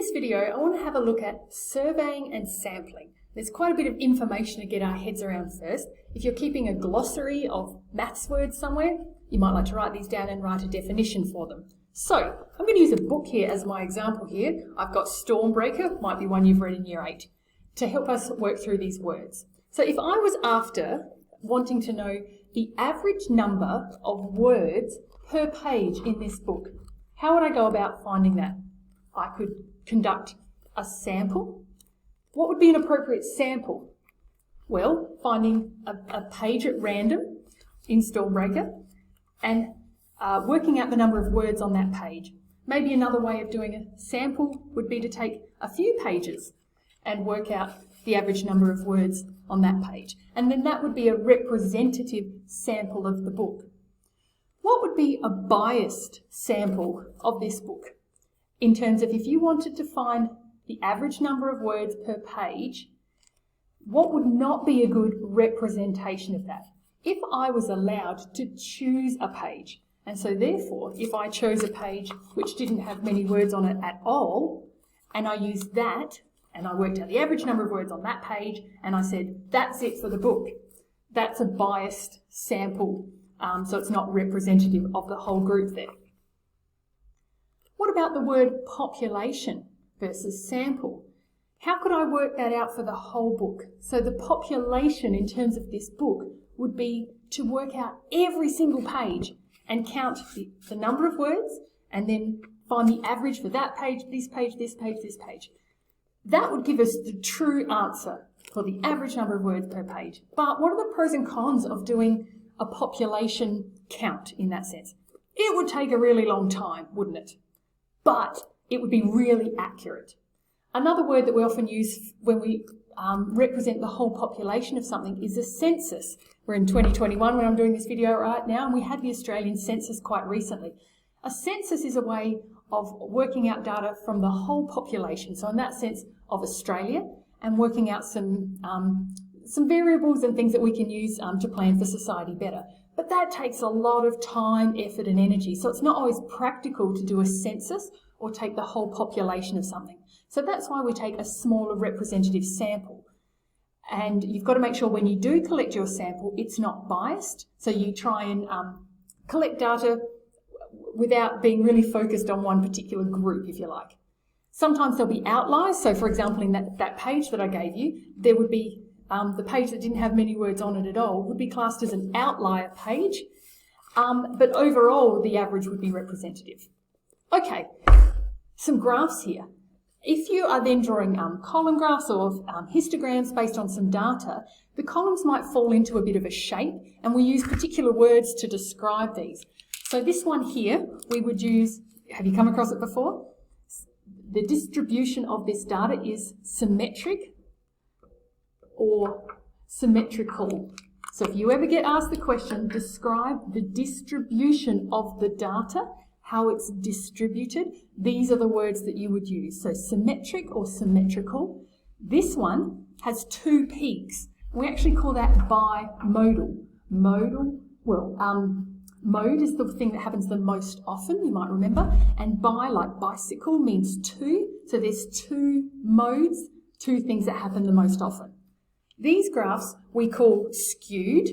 this video, I want to have a look at surveying and sampling. There's quite a bit of information to get our heads around first. If you're keeping a glossary of maths words somewhere, you might like to write these down and write a definition for them. So I'm going to use a book here as my example here. I've got Stormbreaker, might be one you've read in Year 8, to help us work through these words. So if I was after wanting to know the average number of words per page in this book, how would I go about finding that? I could conduct a sample. What would be an appropriate sample? Well, finding a page at random in Stormbreaker and working out the number of words on that page. Maybe another way of doing a sample would be to take a few pages and work out the average number of words on that page. And then that would be a representative sample of the book. What would be a biased sample of this book? In terms of if you wanted to find the average number of words per page, what would not be a good representation of that? If I was allowed to choose a page, and so therefore if I chose a page which didn't have many words on it at all, and I used that, and I worked out the average number of words on that page, and I said, that's it for the book, that's a biased sample, so it's not representative of the whole group there. What about the word population versus sample? How could I work that out for the whole book? So the population in terms of this book would be to work out every single page and count the number of words and then find the average for that page, this page, this page, this page. That would give us the true answer for the average number of words per page. But what are the pros and cons of doing a population count in that sense? It would take a really long time, wouldn't it? But it would be really accurate. Another word that we often use when we represent the whole population of something is a census. We're in 2021 when I'm doing this video right now, and we had the Australian census quite recently. A census is a way of working out data from the whole population, so in that sense of Australia, and working out some variables and things that we can use to plan for society better. But that takes a lot of time, effort and energy, so it's not always practical to do a census or take the whole population of something. So that's why we take a smaller representative sample. And you've got to make sure when you do collect your sample, it's not biased. So you try and collect data without being really focused on one particular group, if you like. Sometimes there'll be outliers. So for example, in that page that I gave you, there would be the page that didn't have many words on it at all would be classed as an outlier page. But overall, the average would be representative. Okay, some graphs here. If you are then drawing column graphs or histograms based on some data, the columns might fall into a bit of a shape, and we use particular words to describe these. So this one here, we would use, have you come across it before? The distribution of this data is symmetric or symmetrical. So if you ever get asked the question, describe the distribution of the data, how it's distributed, these are the words that you would use. So symmetric or symmetrical. This one has two peaks. We actually call that bimodal. Modal, mode is the thing that happens the most often, you might remember, and bi, like bicycle, means two. So there's two modes, two things that happen the most often. These graphs we call skewed.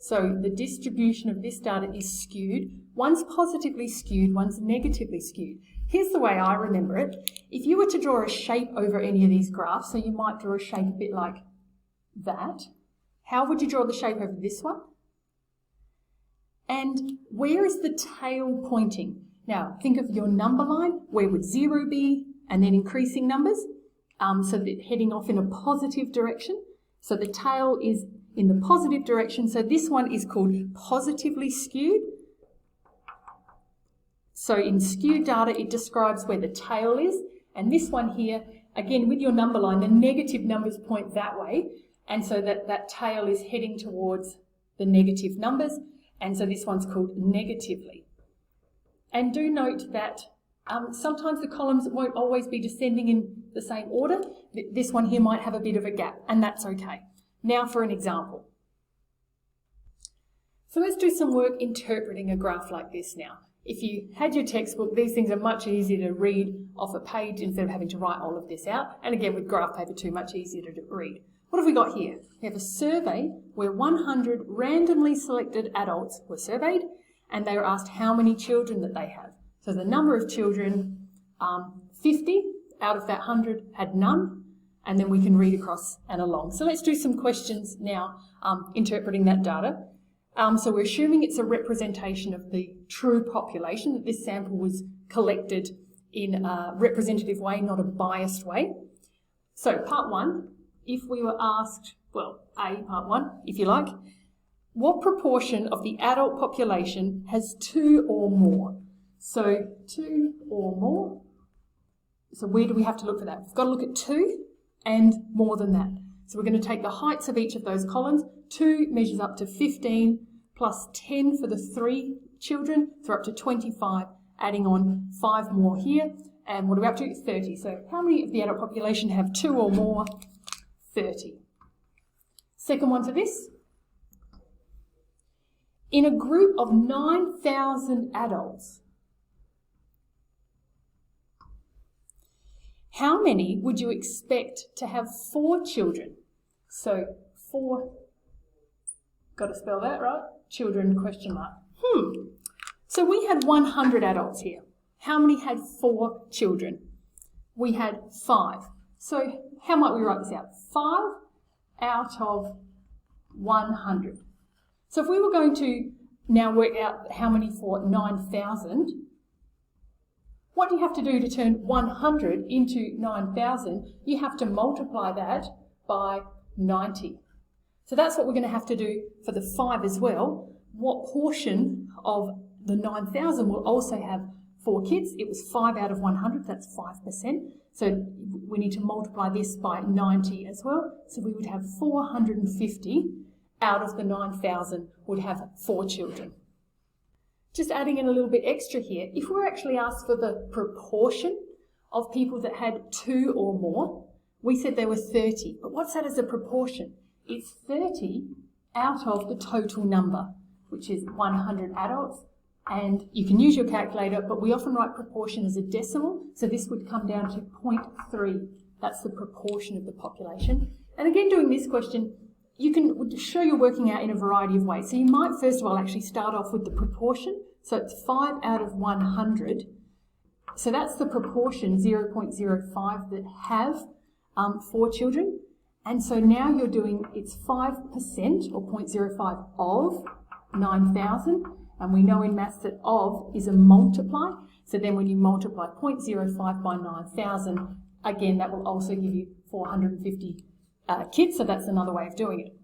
So the distribution of this data is skewed. One's positively skewed, one's negatively skewed. Here's the way I remember it. If you were to draw a shape over any of these graphs, so you might draw a shape a bit like that, how would you draw the shape over this one? And where is the tail pointing? Now, think of your number line. Where would 0 be? And then increasing numbers. So that heading off in a positive direction. So the tail is in the positive direction. So this one is called positively skewed. So in skewed data, it describes where the tail is. And this one here, again, with your number line, the negative numbers point that way. And so that tail is heading towards the negative numbers. And so this one's called negatively. And do note that sometimes the columns won't always be descending in the same order. This one here might have a bit of a gap, and that's okay. Now for an example. So let's do some work interpreting a graph like this now. If you had your textbook, these things are much easier to read off a page instead of having to write all of this out. And again, with graph paper too, much easier to read. What have we got here? We have a survey where 100 randomly selected adults were surveyed and they were asked how many children that they have. So the number of children, 50 out of that 100 had none, and then we can read across and along. So let's do some questions now interpreting that data. So we're assuming it's a representation of the true population, that this sample was collected in a representative way, not a biased way. So part one, if we were asked, well, part one, if you like, what proportion of the adult population has 2 or more? So 2 or more. So where do we have to look for that? We've got to look at 2 and more than that. So we're going to take the heights of each of those columns. 2 measures up to 15 plus 10 for the 3 children, so we're up to 25, adding on 5 more here. And what are we up to? 30. So how many of the adult population have 2 or more? 30. Second one for this. In a group of 9,000 adults, how many would you expect to have 4 children? So 4, got to spell that right? Children, question mark. So we had 100 adults here. How many had 4 children? We had 5. So how might we write this out? 5 out of 100. So if we were going to now work out how many for 9,000, what do you have to do to turn 100 into 9,000? You have to multiply that by 90. So that's what we're going to have to do for the 5 as well. What portion of the 9,000 will also have 4 kids? It was 5 out of 100, that's 5%. So we need to multiply this by 90 as well. So we would have 450 out of the 9,000 would have 4 children. Just adding in a little bit extra here, if we're actually asked for the proportion of people that had 2 or more, we said there were 30. But what's that as a proportion? It's 30 out of the total number, which is 100 adults. And you can use your calculator, but we often write proportion as a decimal. So this would come down to 0.3. That's the proportion of the population. And again, doing this question, you can show you're working out in a variety of ways. So you might first of all actually start off with the proportion. So it's 5 out of 100. So that's the proportion, 0.05, that have 4 children. And so now you're doing, it's 5% or 0.05 of 9,000. And we know in maths that of is a multiply. So then when you multiply 0.05 by 9,000, again, that will also give you 450 kids. So that's another way of doing it.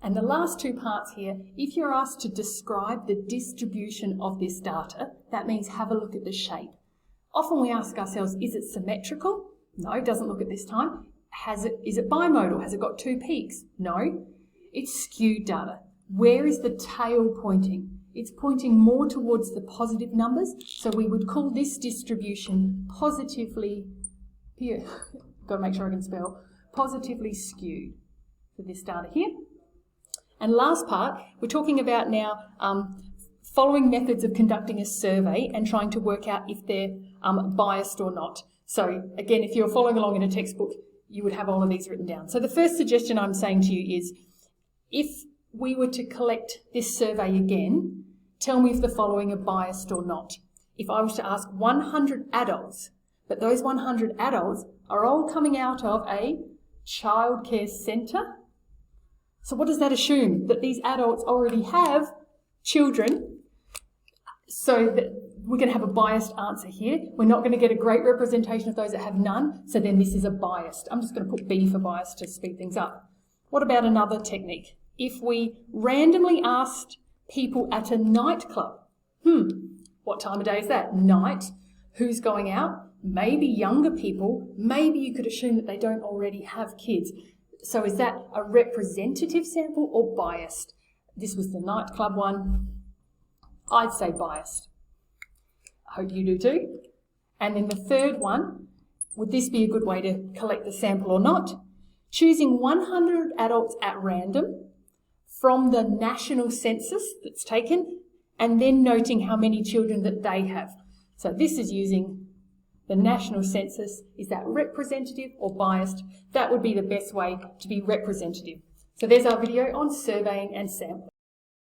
And the last 2 parts here, if you're asked to describe the distribution of this data, that means have a look at the shape. Often we ask ourselves, is it symmetrical? No, it doesn't look at this time. Is it bimodal? Has it got 2 peaks? No. It's skewed data. Where is the tail pointing? It's pointing more towards the positive numbers. So we would call this distribution positively, here, got to make sure I can spell, positively skewed for this data here. And last part, we're talking about now following methods of conducting a survey and trying to work out if they're biased or not. So again, if you're following along in a textbook, you would have all of these written down. So the first suggestion I'm saying to you is, if we were to collect this survey again, tell me if the following are biased or not. If I was to ask 100 adults, but those 100 adults are all coming out of a childcare centre, so what does that assume? That these adults already have children, so that we're going to have a biased answer here. We're not going to get a great representation of those that have none, so then this is a biased. I'm just going to put B for biased to speed things up. What about another technique? If we randomly asked people at a nightclub, what time of day is that? Night. Who's going out? Maybe younger people. Maybe you could assume that they don't already have kids. So is that a representative sample or biased? This was the nightclub one. I'd say biased. I hope you do too. And then the third one, would this be a good way to collect the sample or not? Choosing 100 adults at random from the national census that's taken and then noting how many children that they have. So this is using the national census. Is that representative or biased? That would be the best way to be representative. So there's our video on surveying and sampling.